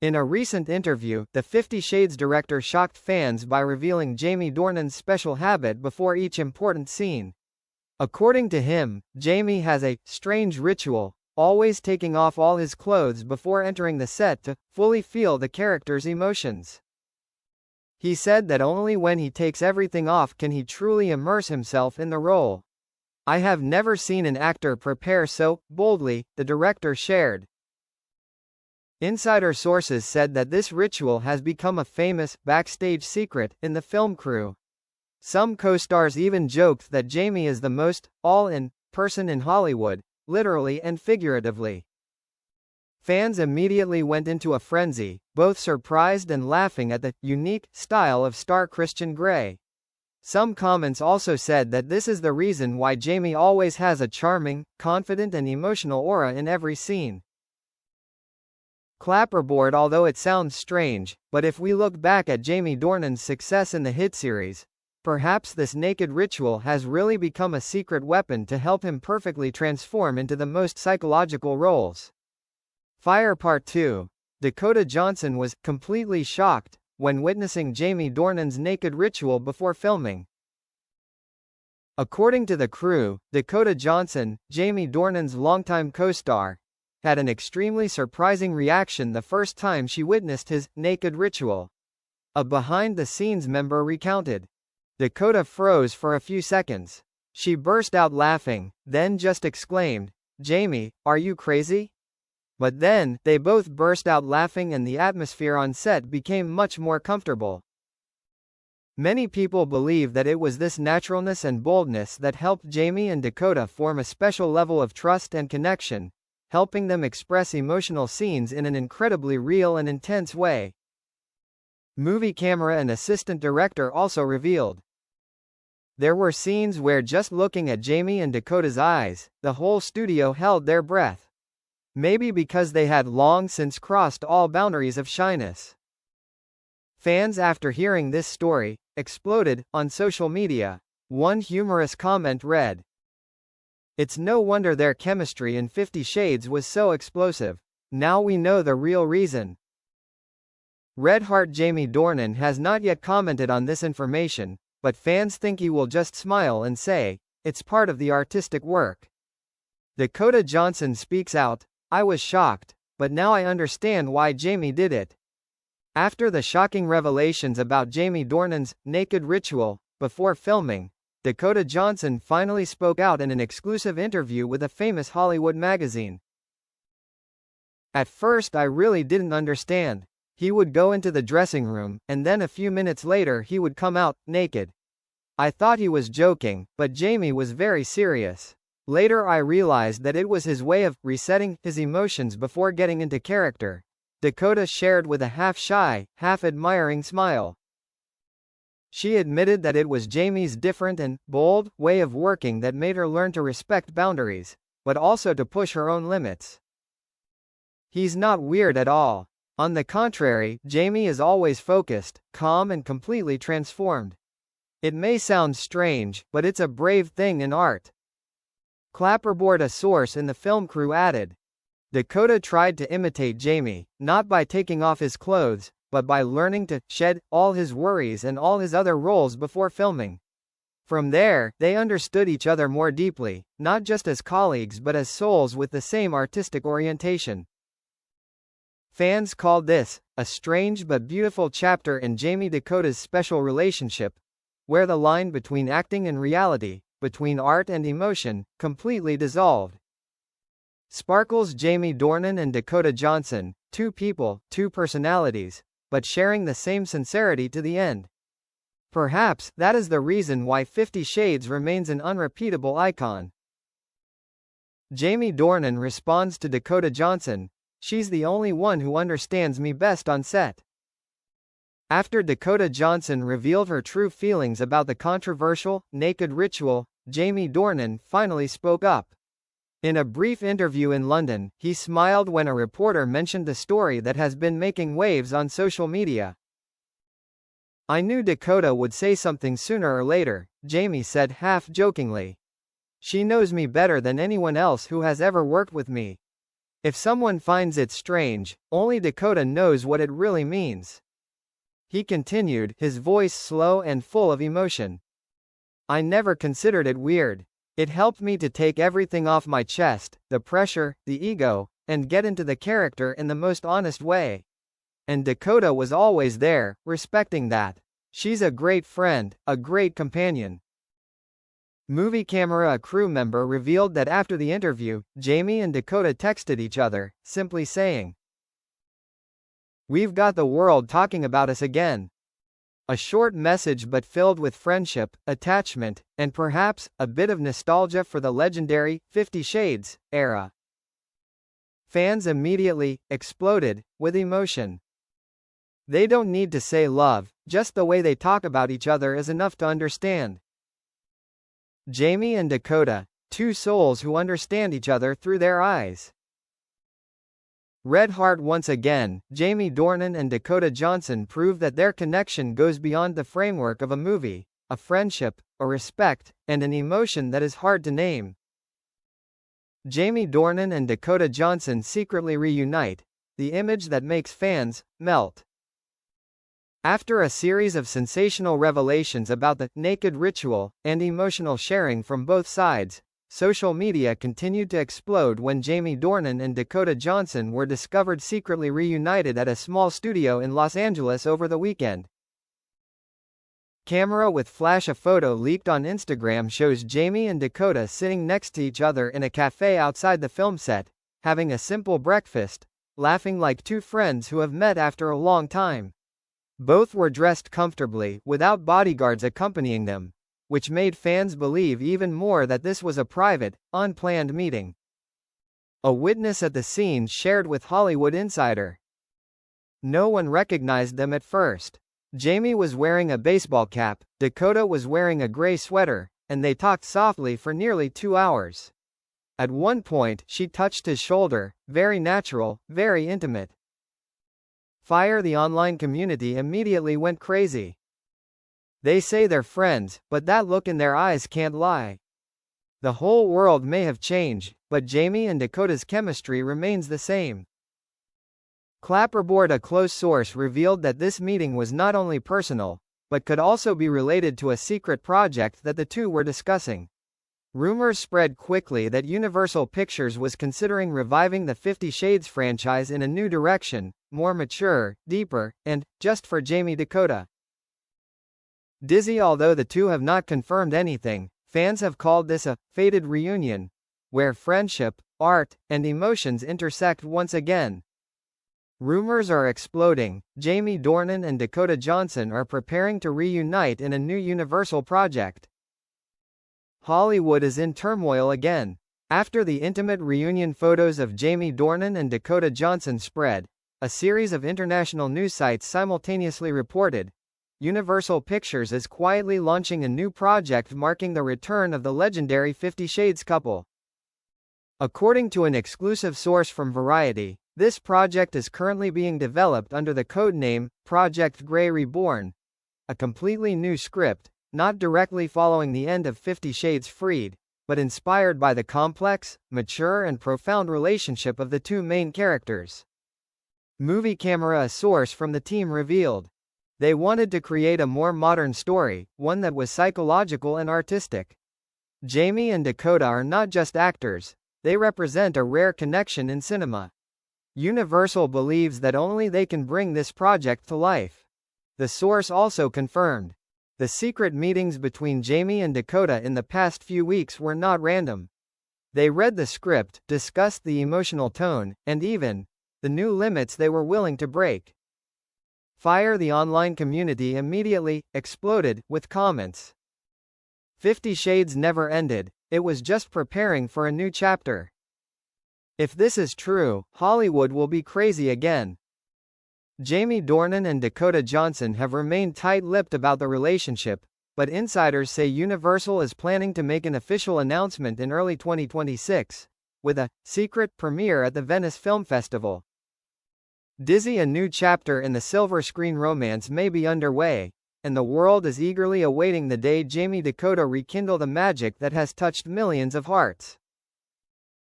In a recent interview, the 50 Shades director shocked fans by revealing Jamie Dornan's special habit before each important scene. According to him, Jamie has a strange ritual, always taking off all his clothes before entering the set to fully feel the character's emotions. He said that only when he takes everything off can he truly immerse himself in the role. "I have never seen an actor prepare so boldly," the director shared. Insider sources said that this ritual has become a famous backstage secret in the film crew. Some co-stars even joked that Jamie is the most all-in person in Hollywood, literally and figuratively. Fans immediately went into a frenzy, both surprised and laughing at the unique style of star Christian Grey. Some comments also said that this is the reason why Jamie always has a charming, confident and emotional aura in every scene. Clapperboard. Although it sounds strange, but if we look back at Jamie Dornan's success in the hit series, perhaps this naked ritual has really become a secret weapon to help him perfectly transform into the most psychological roles. Fire Part 2. Dakota Johnson was completely shocked when witnessing Jamie Dornan's naked ritual before filming. According to the crew, Dakota Johnson, Jamie Dornan's longtime co-star, had an extremely surprising reaction the first time she witnessed his naked ritual. A behind-the-scenes member recounted. Dakota froze for a few seconds. She burst out laughing, then just exclaimed, "Jamie, are you crazy?" But then, they both burst out laughing and the atmosphere on set became much more comfortable. Many people believe that it was this naturalness and boldness that helped Jamie and Dakota form a special level of trust and connection, helping them express emotional scenes in an incredibly real and intense way. Movie camera and assistant director also revealed. There were scenes where just looking at Jamie and Dakota's eyes, the whole studio held their breath. Maybe because they had long since crossed all boundaries of shyness. Fans, after hearing this story, exploded on social media. One humorous comment read, "It's no wonder their chemistry in 50 Shades was so explosive. Now we know the real reason." Red Heart Jamie Dornan has not yet commented on this information, but fans think he will just smile and say, "It's part of the artistic work." Dakota Johnson speaks out, "I was shocked, but now I understand why Jamie did it." After the shocking revelations about Jamie Dornan's naked ritual before filming, Dakota Johnson finally spoke out in an exclusive interview with a famous Hollywood magazine. "At first I really didn't understand. He would go into the dressing room, and then a few minutes later he would come out naked. I thought he was joking, but Jamie was very serious. Later I realized that it was his way of resetting his emotions before getting into character," Dakota shared with a half-shy, half-admiring smile. She admitted that it was Jamie's different and bold way of working that made her learn to respect boundaries, but also to push her own limits. "He's not weird at all. On the contrary, Jamie is always focused, calm and completely transformed. It may sound strange, but it's a brave thing in art." Clapperboard. A source in the film crew added, "Dakota tried to imitate Jamie, not by taking off his clothes, but by learning to shed all his worries and all his other roles before filming. From there, they understood each other more deeply, not just as colleagues but as souls with the same artistic orientation." Fans called this a strange but beautiful chapter in Jamie Dakota's special relationship, where the line between acting and reality, between art and emotion, completely dissolved. Sparkles. Jamie Dornan and Dakota Johnson, two people, two personalities, but sharing the same sincerity to the end. Perhaps that is the reason why 50 Shades remains an unrepeatable icon. Jamie Dornan responds to Dakota Johnson, "She's the only one who understands me best on set." After Dakota Johnson revealed her true feelings about the controversial, naked ritual, Jamie Dornan finally spoke up. In a brief interview in London, he smiled when a reporter mentioned the story that has been making waves on social media. "I knew Dakota would say something sooner or later," Jamie said half-jokingly. "She knows me better than anyone else who has ever worked with me. If someone finds it strange, only Dakota knows what it really means. He continued, his voice slow and full of emotion. I never considered it weird. It helped me to take everything off my chest, the pressure, the ego, and get into the character in the most honest way. And Dakota was always there, respecting that. She's a great friend, a great companion. Movie Camera crew member revealed that after the interview, Jamie and Dakota texted each other, simply saying, "We've got the world talking about us again." A short message but filled with friendship, attachment, and perhaps, a bit of nostalgia for the legendary 50 Shades era. Fans immediately exploded with emotion. They don't need to say love, just the way they talk about each other is enough to understand. Jamie and Dakota, two souls who understand each other through their eyes. Red Heart once again, Jamie Dornan and Dakota Johnson prove that their connection goes beyond the framework of a movie, a friendship, a respect, and an emotion that is hard to name. Jamie Dornan and Dakota Johnson secretly reunite, the image that makes fans melt. After a series of sensational revelations about the naked ritual and emotional sharing from both sides, social media continued to explode when Jamie Dornan and Dakota Johnson were discovered secretly reunited at a small studio in Los Angeles over the weekend. Camera with flash. A photo leaked on Instagram shows Jamie and Dakota sitting next to each other in a cafe outside the film set, having a simple breakfast, laughing like two friends who have met after a long time. Both were dressed comfortably, without bodyguards accompanying them, which made fans believe even more that this was a private, unplanned meeting. A witness at the scene shared with Hollywood Insider. No one recognized them at first. Jamie was wearing a baseball cap, Dakota was wearing a gray sweater, and they talked softly for nearly 2 hours. At one point, she touched his shoulder, very natural, very intimate. The online community immediately went crazy. They say they're friends, but that look in their eyes can't lie. The whole world may have changed, but Jamie and Dakota's chemistry remains the same. Clapperboard. A close source revealed that this meeting was not only personal, but could also be related to a secret project that the two were discussing. Rumors spread quickly that Universal Pictures was considering reviving the 50 Shades franchise in a new direction, more mature, deeper, and, just for Jamie Dakota. Dizzy. Although the two have not confirmed anything, fans have called this a fated reunion, where friendship, art, and emotions intersect once again. Rumors are exploding. Jamie Dornan and Dakota Johnson are preparing to reunite in a new Universal project. Hollywood is in turmoil again. After the intimate reunion photos of Jamie Dornan and Dakota Johnson spread, a series of international news sites simultaneously reported, Universal Pictures is quietly launching a new project marking the return of the legendary 50 Shades couple. According to an exclusive source from Variety, this project is currently being developed under the codename Project Grey Reborn, a completely new script, not directly following the end of 50 Shades Freed, but inspired by the complex, mature and profound relationship of the two main characters. Movie Camera. A source from the team revealed. They wanted to create a more modern story, one that was psychological and artistic. Jamie and Dakota are not just actors, they represent a rare connection in cinema. Universal believes that only they can bring this project to life. The source also confirmed. The secret meetings between Jamie and Dakota in the past few weeks were not random. They read the script, discussed the emotional tone, and even the new limits they were willing to break. The online community immediately exploded with comments. 50 Shades never ended, it was just preparing for a new chapter. If this is true, Hollywood will be crazy again. Jamie Dornan and Dakota Johnson have remained tight-lipped about the relationship, but insiders say Universal is planning to make an official announcement in early 2026, with a secret premiere at the Venice Film Festival. Dizzy. A new chapter in the silver screen romance may be underway, and the world is eagerly awaiting the day Jamie Dakota rekindle the magic that has touched millions of hearts.